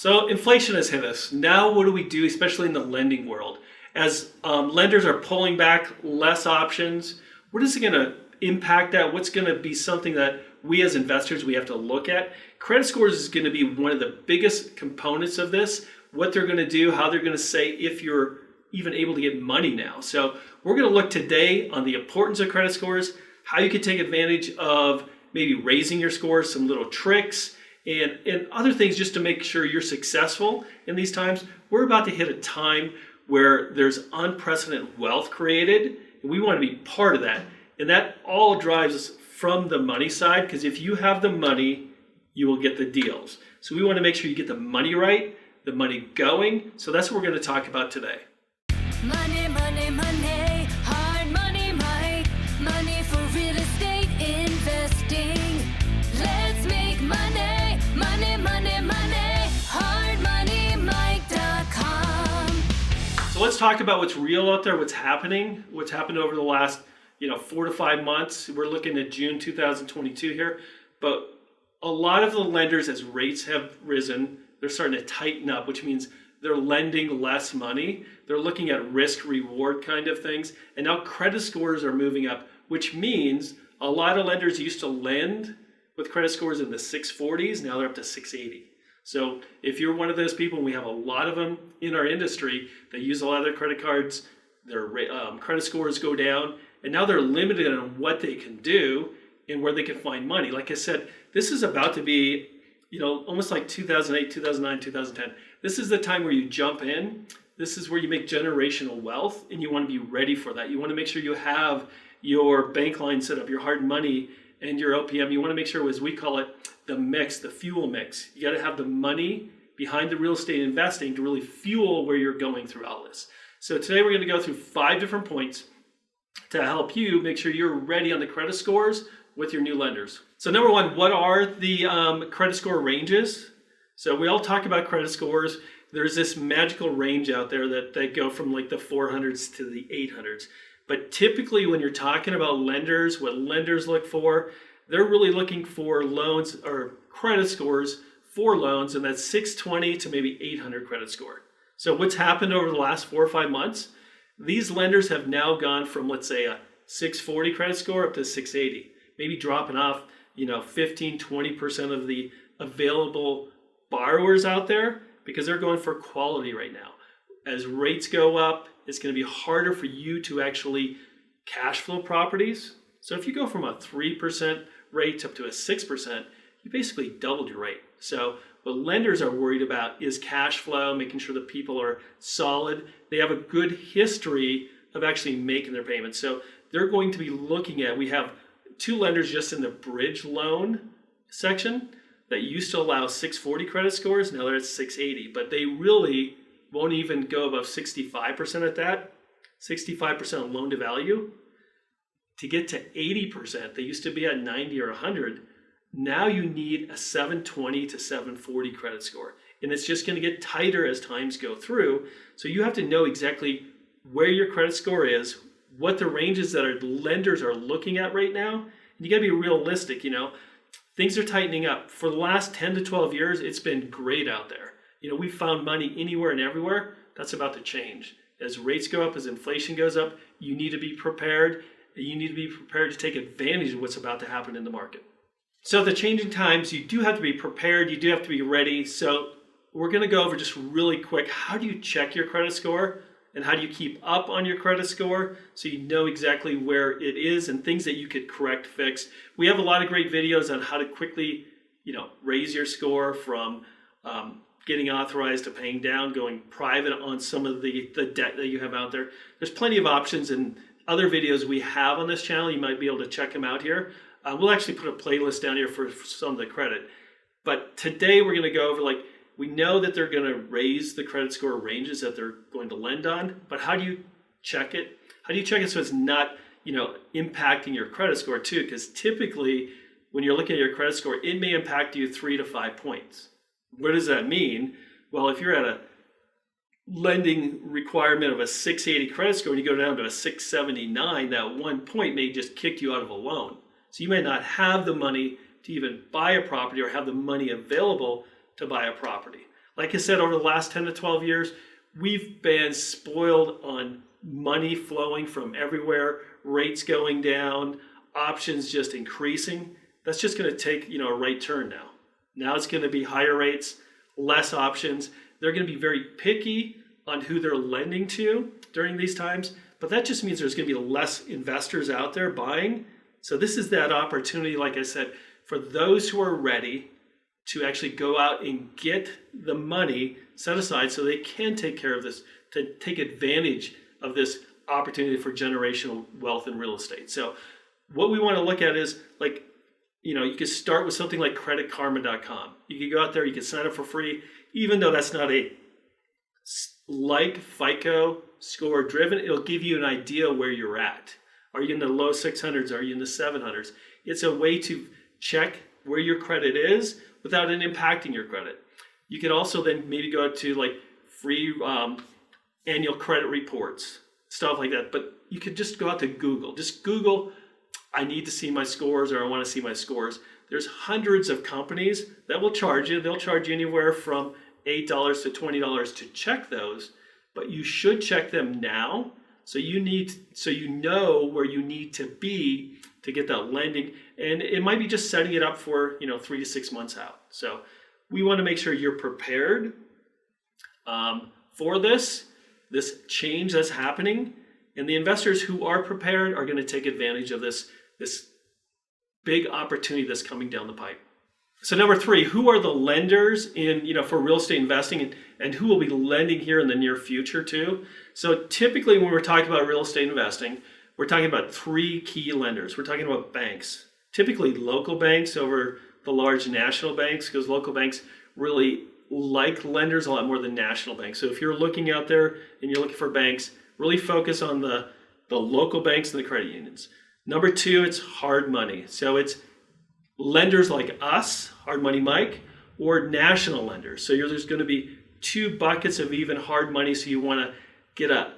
So inflation has hit us. Now what do we do, especially in the lending world? As lenders are pulling back less options, what is it going to impact that? What's going to be something that we as investors, we have to look at? Credit scores is going to be one of the biggest components of this, what they're going to do, how they're going to say if you're even able to get money now. So we're going to look today on the importance of credit scores, how you can take advantage of maybe raising your scores, some little tricks, and other things just to make sure you're successful in these times. We're about to hit a time where there's unprecedented wealth created, and we want to be part of that. And that all drives from the money side, because if you have the money, you will get the deals. So we want to make sure you get the money right, the money going. So that's what we're going to talk about today. Money, money, money, hard money, money for real estate investing. Let's make money, money, money, money, hardmoneyMike.com. So let's talk about what's real out there, what's happened over the last 4 to 5 months. We're looking at June 2022 here, but a lot of the lenders, as rates have risen, they're starting to tighten up, which means they're lending less money. They're looking at risk reward kind of things. And now credit scores are moving up, which means a lot of lenders used to lend with credit scores in the 640s. Now they're up to 680. So if you're one of those people, and we have a lot of them in our industry that use a lot of their credit cards, their credit scores go down, and now they're limited on what they can do and where they can find money. Like I said, this is about to be, almost like 2008, 2009, 2010. This is the time where you jump in. This is where you make generational wealth, and you want to be ready for that. You want to make sure you have your bank line set up, your hard money, and your OPM. You want to make sure, as we call it, the mix, the fuel mix. You got to have the money behind the real estate investing to really fuel where you're going through all this. So today we're going to go through 5 different points to help you make sure you're ready on the credit scores with your new lenders. So number 1, what are the credit score ranges? So we all talk about credit scores. There's this magical range out there that go from like the 400s to the 800s. But typically when you're talking about lenders, what lenders look for, they're really looking for loans or credit scores for loans, and that's 620 to maybe 800 credit score. So what's happened over the last 4 or 5 months? These lenders have now gone from, let's say, a 640 credit score up to 680, maybe dropping off, 15, 20% of the available borrowers out there because they're going for quality right now. As rates go up, it's going to be harder for you to actually cash flow properties. So if you go from a 3% rate up to a 6%, you basically doubled your rate. So what lenders are worried about is cash flow, making sure that people are solid. They have a good history of actually making their payments. So they're going to be looking at, we have 2 lenders just in the bridge loan section that used to allow 640 credit scores. Now they're at 680, but they really won't even go above 65% at that, 65% loan to value. To get to 80%, they used to be at 90 or 100. Now you need a 720 to 740 credit score. And it's just going to get tighter as times go through. So you have to know exactly where your credit score is, what the ranges that our lenders are looking at right now. And you got to be realistic, Things are tightening up. For the last 10 to 12 years, it's been great out there. We found money anywhere and everywhere. That's about to change. As rates go up, as inflation goes up, you need to be prepared. You need to be prepared to take advantage of what's about to happen in the market. So the changing times, you do have to be prepared. You do have to be ready. So we're going to go over just really quick, how do you check your credit score and how do you keep up on your credit score so you know exactly where it is and things that you could correct, fix. We have a lot of great videos on how to quickly, raise your score from getting authorized to paying down, going private on some of the debt that you have out there. There's plenty of options and other videos we have on this channel. You might be able to check them out here. We'll actually put a playlist down here for some of the credit. But today we're going to go over, we know that they're going to raise the credit score ranges that they're going to lend on, but how do you check it? How do you check it so it's not, impacting your credit score too? Because typically when you're looking at your credit score, it may impact you 3 to 5 points. What does that mean? Well, if you're at a lending requirement of a 680 credit score and you go down to a 679, that 1 point may just kick you out of a loan. So you may not have the money to even buy a property or have the money available to buy a property. Like I said, over the last 10 to 12 years, we've been spoiled on money flowing from everywhere, rates going down, options just increasing. That's just going to take, a right turn now. Now it's going to be higher rates, less options. They're going to be very picky on who they're lending to during these times, but that just means there's going to be less investors out there buying. So this is that opportunity, like I said, for those who are ready to actually go out and get the money set aside so they can take care of this, to take advantage of this opportunity for generational wealth in real estate. So what we want to look at is you could start with something like creditkarma.com. You could go out there, you could sign up for free, even though that's not a like FICO score driven, it'll give you an idea where you're at. Are you in the low 600s? Are you in the 700s? It's a way to check where your credit is without it impacting your credit. You could also then maybe go out to free annual credit reports, stuff like that. But you could just go out to Google. Just Google, I need to see my scores, or I want to see my scores. There's hundreds of companies that will charge you. They'll charge you anywhere from $8 to $20 to check those, but you should check them now. So you know where you need to be to get that lending. And it might be just setting it up for 3 to 6 months out. So we want to make sure you're prepared for this change that's happening. And the investors who are prepared are going to take advantage of this big opportunity that's coming down the pipe. So number 3, who are the lenders for real estate investing, and who will be lending here in the near future too? So typically when we're talking about real estate investing, we're talking about 3 key lenders. We're talking about banks, typically local banks over the large national banks, because local banks really like lenders a lot more than national banks. So if you're looking out there and you're looking for banks, really focus on the local banks and the credit unions. Number 2, it's hard money. So it's lenders like us, Hard Money Mike, or national lenders. So there's going to be 2 buckets of even hard money. So you want to get a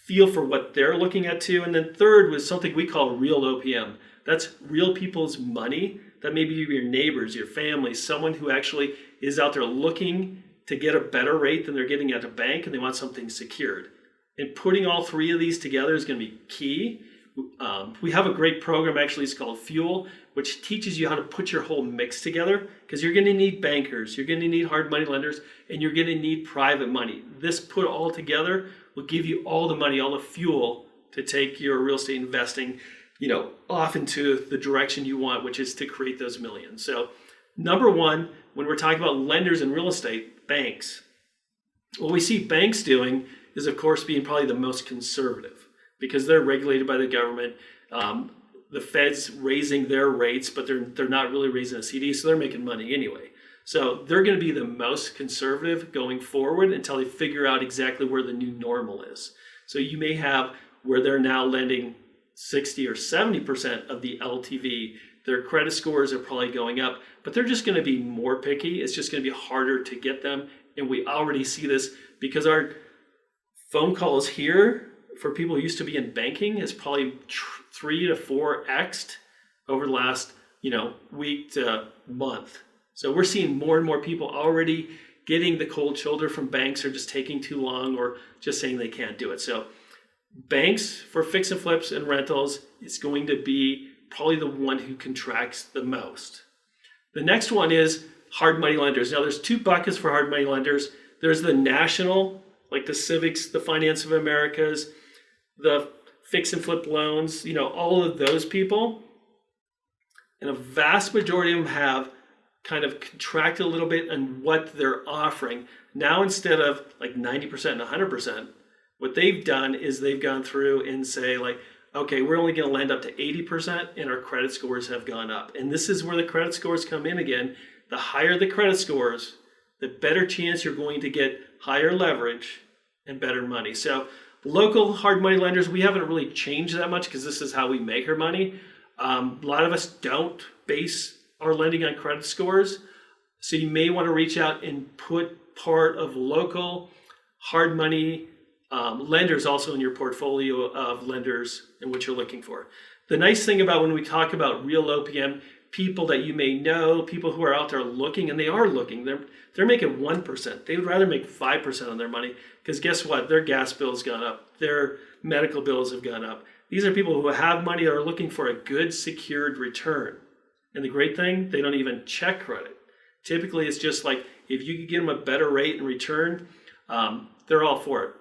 feel for what they're looking at too. And then third was something we call real OPM. That's real people's money. That may be your neighbors, your family, someone who actually is out there looking to get a better rate than they're getting at a bank, and they want something secured. And putting all 3 of these together is going to be key. We have a great program, actually, it's called Fuel, which teaches you how to put your whole mix together, because you're going to need bankers, you're going to need hard money lenders, and you're going to need private money. This put all together will give you all the money, all the fuel to take your real estate investing, off into the direction you want, which is to create those millions. So number 1, when we're talking about lenders in real estate, banks. What we see banks doing is, of course, being probably the most conservative, because they're regulated by the government. The Fed's raising their rates, but they're not really raising a CD, so they're making money anyway. So they're going to be the most conservative going forward until they figure out exactly where the new normal is. So you may have where they're now lending 60 or 70% of the LTV. Their credit scores are probably going up, but they're just going to be more picky. It's just going to be harder to get them. And we already see this because our phone calls here for people who used to be in banking is probably 3 to 4x'd over the last week to month. So we're seeing more and more people already getting the cold shoulder from banks, or just taking too long, or just saying they can't do it. So banks for fix and flips and rentals is going to be probably the one who contracts the most. The next one is hard money lenders. Now there's 2 buckets for hard money lenders. There's the national, like the Civics, the Finance of Americas, the fix and flip loans, all of those people. And a vast majority of them have kind of contracted a little bit on what they're offering. Now, instead of like 90% and 100%, what they've done is they've gone through and say okay, we're only going to lend up to 80%, and our credit scores have gone up. And this is where the credit scores come in again. The higher the credit scores, the better chance you're going to get higher leverage and better money. So local hard money lenders, we haven't really changed that much because this is how we make our money. A lot of us don't base our lending on credit scores. So you may want to reach out and put part of local hard money lenders also in your portfolio of lenders and what you're looking for. The nice thing about when we talk about real OPM, people that you may know, people who are out there looking, and they are looking. They're making 1%. They would rather make 5% on their money because guess what? Their gas bill's gone up. Their medical bills have gone up. These are people who have money that are looking for a good secured return. And the great thing, they don't even check credit. Typically, it's just like if you could get them a better rate in return, they're all for it.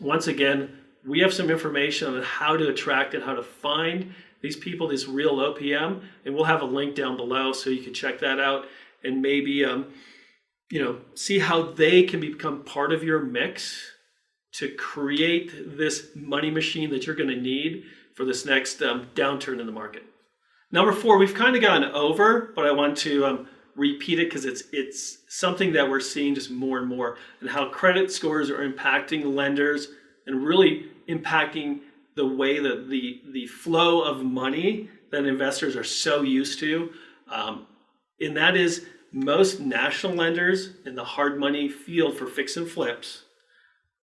Once again, we have some information on how to attract and how to find these people, this real OPM, and we'll have a link down below so you can check that out and maybe see how they can become part of your mix to create this money machine that you're going to need for this next downturn in the market. Number 4, we've kind of gone over, but I want to repeat it because it's something that we're seeing just more and more, and how credit scores are impacting lenders and really impacting the way that the flow of money that investors are so used to. And that is most national lenders in the hard money field for fix and flips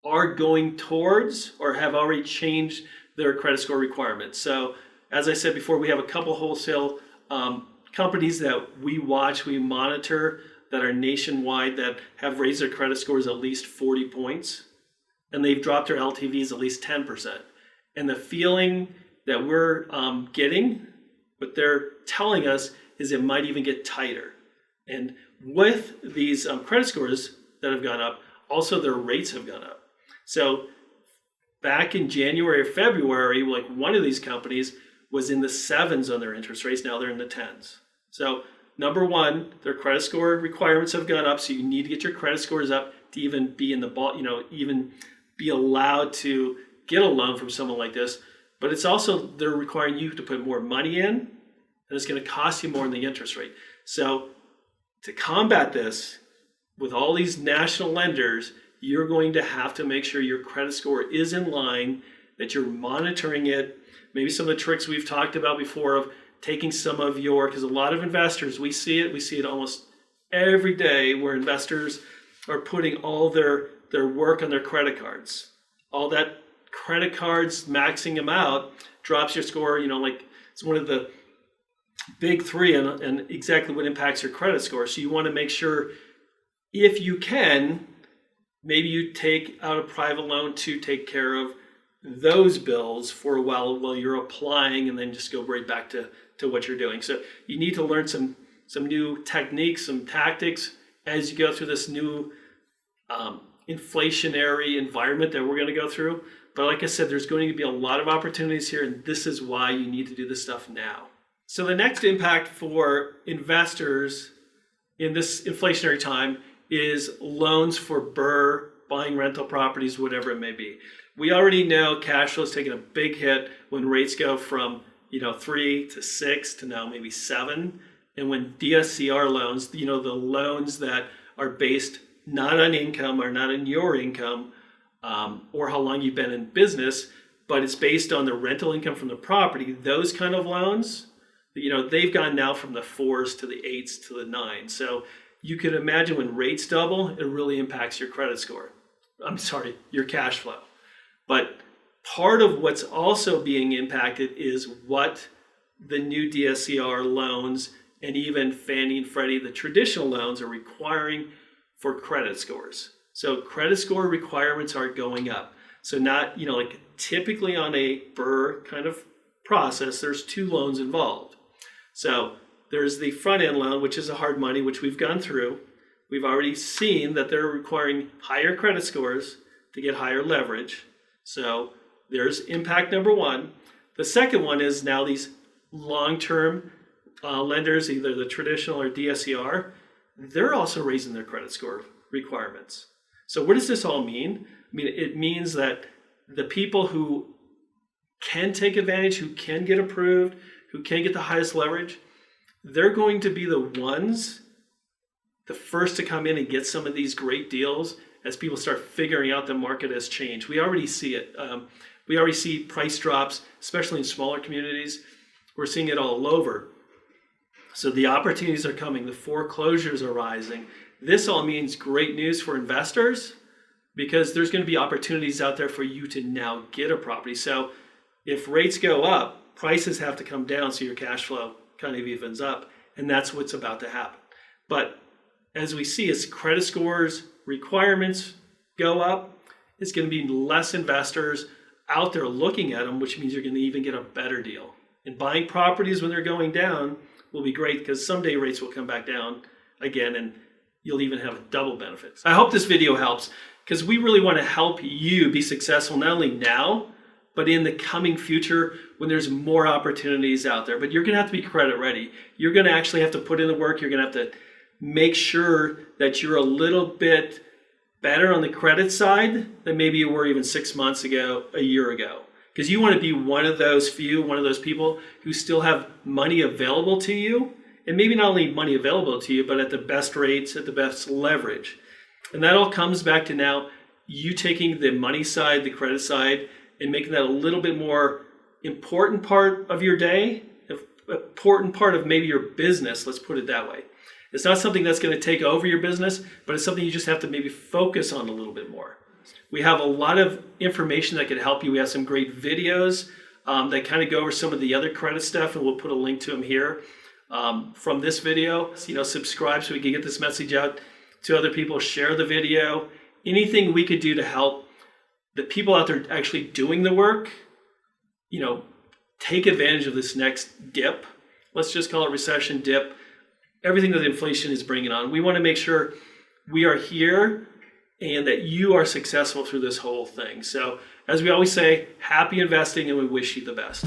are going towards or have already changed their credit score requirements. So as I said before, we have a couple wholesale companies that we watch, we monitor, that are nationwide, that have raised their credit scores at least 40 points, and they've dropped their LTVs at least 10%. And the feeling that we're getting, what they're telling us, is it might even get tighter. And with these credit scores that have gone up, also their rates have gone up. So back in January or February, like one of these companies was in the 7s on their interest rates. Now they're in the 10s. So number 1, their credit score requirements have gone up. So you need to get your credit scores up to even be in the ball, even be allowed to get a loan from someone like this. But it's also, they're requiring you to put more money in, and it's going to cost you more in the interest rate. So to combat this, with all these national lenders, you're going to have to make sure your credit score is in line, that you're monitoring it. Maybe some of the tricks we've talked about before of taking some of your, because a lot of investors, we see it almost every day where investors are putting all their work on their credit cards. All that credit cards, maxing them out, drops your score, like it's one of the big 3 and exactly what impacts your credit score. So you want to make sure, if you can, maybe you take out a private loan to take care of those bills for a while you're applying, and then just go right back to what you're doing. So you need to learn some new techniques, some tactics as you go through this new inflationary environment that we're going to go through. But like I said, there's going to be a lot of opportunities here, and this is why you need to do this stuff now. So the next impact for investors in this inflationary time is loans for BRRRR, buying rental properties, whatever it may be. We already know cash flow is taking a big hit when rates go from 3 to 6 to now maybe 7. And when DSCR loans, the loans that are based not on income or not on your income or how long you've been in business, but it's based on the rental income from the property, those kind of loans, they've gone now from the 4s to the 8s to the 9s. So you can imagine when rates double, it really impacts your credit score. Your cash flow. But part of what's also being impacted is what the new DSCR loans and even Fannie and Freddie, the traditional loans, are requiring for credit scores. So credit score requirements are going up. So not, like typically on a BRRRR kind of process, there's 2 loans involved. So there's the front end loan, which is a hard money, which we've gone through. We've already seen that they're requiring higher credit scores to get higher leverage. So there's impact number 1. The second one is now these long-term lenders, either the traditional or DSCR, they're also raising their credit score requirements. So what does this all mean? It means that the people who can take advantage, who can get approved, who can get the highest leverage, they're going to be the ones, the first to come in and get some of these great deals as people start figuring out the market has changed. We already see it. We already see price drops, especially in smaller communities. We're seeing it all over. So the opportunities are coming. The foreclosures are rising. This all means great news for investors because there's going to be opportunities out there for you to now get a property. So if rates go up, prices have to come down so your cash flow kind of evens up, and that's what's about to happen. But as we see, as credit scores requirements go up, it's going to be less investors out there looking at them, which means you're going to even get a better deal. And buying properties when they're going down will be great because someday rates will come back down again and you'll even have a double benefit. I hope this video helps because we really want to help you be successful not only now, but in the coming future when there's more opportunities out there. But you're going to have to be credit ready. You're going to actually have to put in the work. You're going to have to make sure that you're a little bit better on the credit side than maybe you were even 6 months ago, a year ago. Because you want to be one of those few, one of those people who still have money available to you. And maybe not only money available to you, but at the best rates, at the best leverage. And that all comes back to now you taking the money side, the credit side, and making that a little bit more important part of your day, important part of maybe your business, let's put it that way. It's not something that's going to take over your business, but it's something you just have to maybe focus on a little bit more. We have a lot of information that can help you. We have some great videos that kind of go over some of the other credit stuff, and we'll put a link to them here from this video. Subscribe so we can get this message out to other people, share the video. Anything we could do to help the people out there actually doing the work, take advantage of this next dip. Let's just call it recession dip. Everything that inflation is bringing on. We want to make sure we are here and that you are successful through this whole thing. So as we always say, happy investing, and we wish you the best.